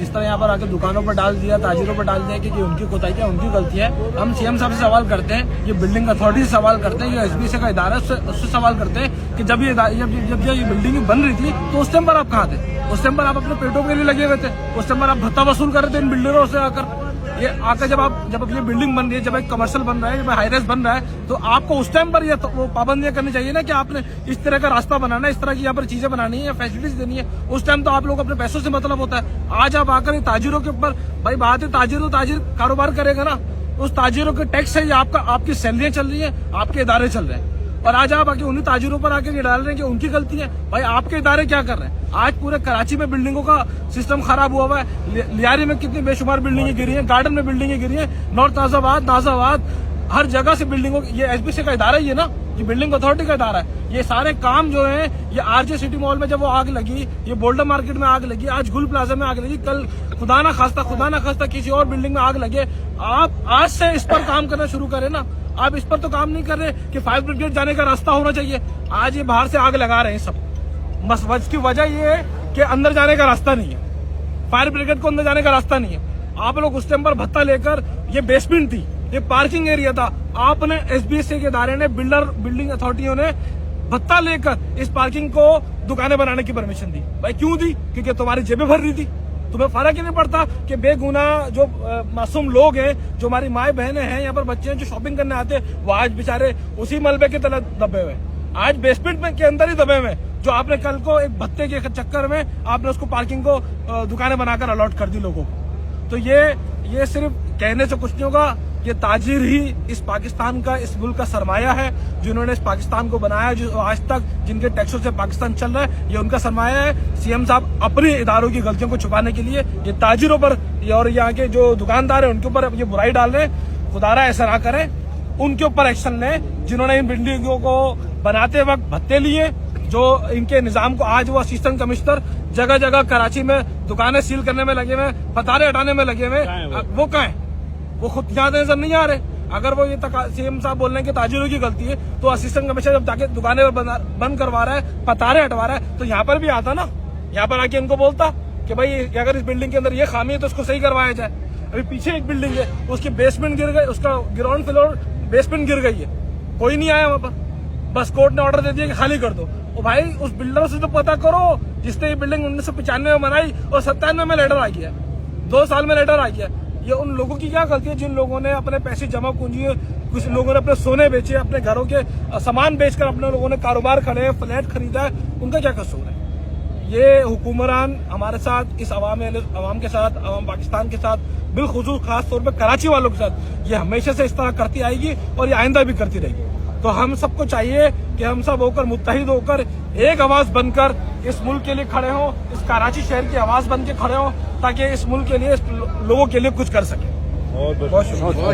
जिस तरह यहाँ पर आके दुकानों पर डाल दिया, ताजिरों पर डाल दिया कि उनकी कोताही है, उनकी गलती है। हम सीएम साहब से सवाल करते हैं, ये बिल्डिंग अथॉरिटी से सवाल करते हैं, ये एसबीसी का इदारा है, उससे सवाल करते हैं कि जब ये बिल्डिंग बन रही थी तो उस टाइम पर आप कहाँ थे? उस टाइम पर आप अपने पेटों के लिए लगे हुए थे, उस टाइम पर आप भत्ता वसूल कर रहे थे इन बिल्डरों से आकर। ये आकर जब ये बिल्डिंग बन रही है, जब एक कमर्शियल बन रहा है, जब हाईराइज बन रहा है, तो आपको उस टाइम पर ये वो पाबंदियां करनी चाहिए ना कि आपने इस तरह का रास्ता बनाना है, इस तरह की यहाँ पर चीजें बनानी है या फैसिलिटीज देनी है। उस टाइम तो आप लोग अपने पैसों से मतलब होता है। आज आप आकर ताजिरों के ऊपर, भाई बात है ताजिर कारोबार करेगा ना, उस ताजिरों के टैक्स है, आपकी सैलरियां चल रही है, आपके इदारे चल रहे हैं, और आज आप आके उन्हीं ताजिरों पर आके डाल रहे हैं कि उनकी गलती है। भाई आपके इदारे क्या कर रहे हैं? आज पूरे कराची में बिल्डिंगों का सिस्टम खराब हुआ हुआ है। लियारी में कितनी बेशुमार बिल्डिंगें गिरी हैं, गार्डन में बिल्डिंगें गिरी हैं, नॉर्थ नाजाबाद हर जगह से बिल्डिंगों, ये एसबीसी का इदारा ही है ना, ये बिल्डिंग अथॉरिटी का इदारा है। ये सारे काम जो है, ये आरजे सिटी मॉल में जब वो आग लगी, ये बोल्डर मार्केट में आग लगी, आज गुल प्लाजा में आग लगी, कल खुदा ना खास्ता किसी और बिल्डिंग में आग लगे। आप आज से इस पर काम करना शुरू करें ना। आप इस पर तो काम नहीं कर रहे कि फायर ब्रिगेड जाने का रास्ता होना चाहिए। आज ये बाहर से आग लगा रहे हैं सब, बस की वजह ये है कि अंदर जाने का रास्ता नहीं है, फायर ब्रिगेड को अंदर जाने का रास्ता नहीं है। आप लोग उस टाइम पर भत्ता लेकर, ये बेसमेंट थी, ये पार्किंग एरिया था, आपने एसबीसी के इदारे ने, बिल्डिंग अथॉरिटियों ने भत्ता लेकर इस पार्किंग को दुकानें बनाने की परमिशन दी। भाई क्यों दी? क्योंकि तुम्हारी जेबें भर रही थी। तुम्हें फर्क ही नहीं पड़ता कि बेगुना जो मासूम लोग हैं, जो हमारी माए बहनें हैं, यहाँ पर बच्चे हैं जो शॉपिंग करने आते हैं, वो आज बेचारे उसी मलबे की तरह दबे हुए, आज बेसमेंट में के अंदर ही दबे हुए, जो आपने कल को एक भत्ते के चक्कर में आपने उसको पार्किंग को दुकानें बनाकर अलॉट कर दी लोगों को। तो ये सिर्फ कहने से कुछ नहीं होगा। ये ताजिर ही इस पाकिस्तान का, इस मुल्क का सरमाया है, जिन्होंने इस पाकिस्तान को बनाया, जो आज तक जिनके टैक्सों से पाकिस्तान चल रहा है, ये उनका सरमाया है। सीएम साहब अपने इदारों की गलतियों को छुपाने के लिए ये ताजिरों पर और यहाँ के जो दुकानदार है उनके ऊपर ये बुराई डाल रहे हैं। खुदारा ऐसा ना करें, उनके ऊपर एक्शन लें जिन्होंने इन बिल्डिंगों को बनाते वक्त भत्ते लिए, जो इनके निजाम को, आज वो असिस्टेंट कमिश्नर जगह जगह कराची में दुकानें सील करने में लगे हुए, पतारे हटाने में लगे हुए, वो कहाँ है? वो खुद यहाँ नजर नहीं आ रहे। अगर वो ये सीएम साहब बोल रहे हैं कि ताजिरों की गलती है, तो असिस्टेंट कमिश्नर जब जाके दुकानें बंद करवा रहा है, पतारे हटवा रहा है, तो यहाँ पर भी आता ना, यहाँ पर आके इनको बोलता कि भाई अगर इस बिल्डिंग के अंदर ये खामी है तो उसको सही करवाया जाए। अभी पीछे एक बिल्डिंग है, उसकी बेसमेंट गिर गई, उसका ग्राउंड फ्लोर बेसमेंट गिर गई है, कोई नहीं आया वहां पर, बस कोर्ट ने ऑर्डर दे दिया कि खाली कर दो। ओ भाई, उस बिल्डर से तो पता करो जिसने ये बिल्डिंग 1995 में बनाई और 97 में लेटर आ गया, 2 साल में लेटर आ गया। ये उन लोगों की क्या गलती है जिन लोगों ने अपने पैसे जमा पूंजी, कुछ लोगों ने अपने सोने बेचे, अपने घरों के सामान बेचकर अपने लोगों ने कारोबार खड़े, फ्लैट खरीदा है, उनका क्या कसूर है? ये हुकूमरान हमारे साथ, इस अवाम के साथ, अवाम पाकिस्तान के साथ, बिलखुसूस खास तौर पर कराची वालों के साथ ये हमेशा से इस तरह करती आएगी और ये आइंदा भी करती रहेगी। तो हम सबको चाहिए कि हम सब होकर, मुत्तहिद होकर, एक आवाज बनकर इस मुल्क के लिए खड़े हों, इस कराची शहर की आवाज बन के खड़े हों, ताकि इस मुल्क के लिए, इस लोगों के लिए कुछ कर सके। बहुत शुक्रिया।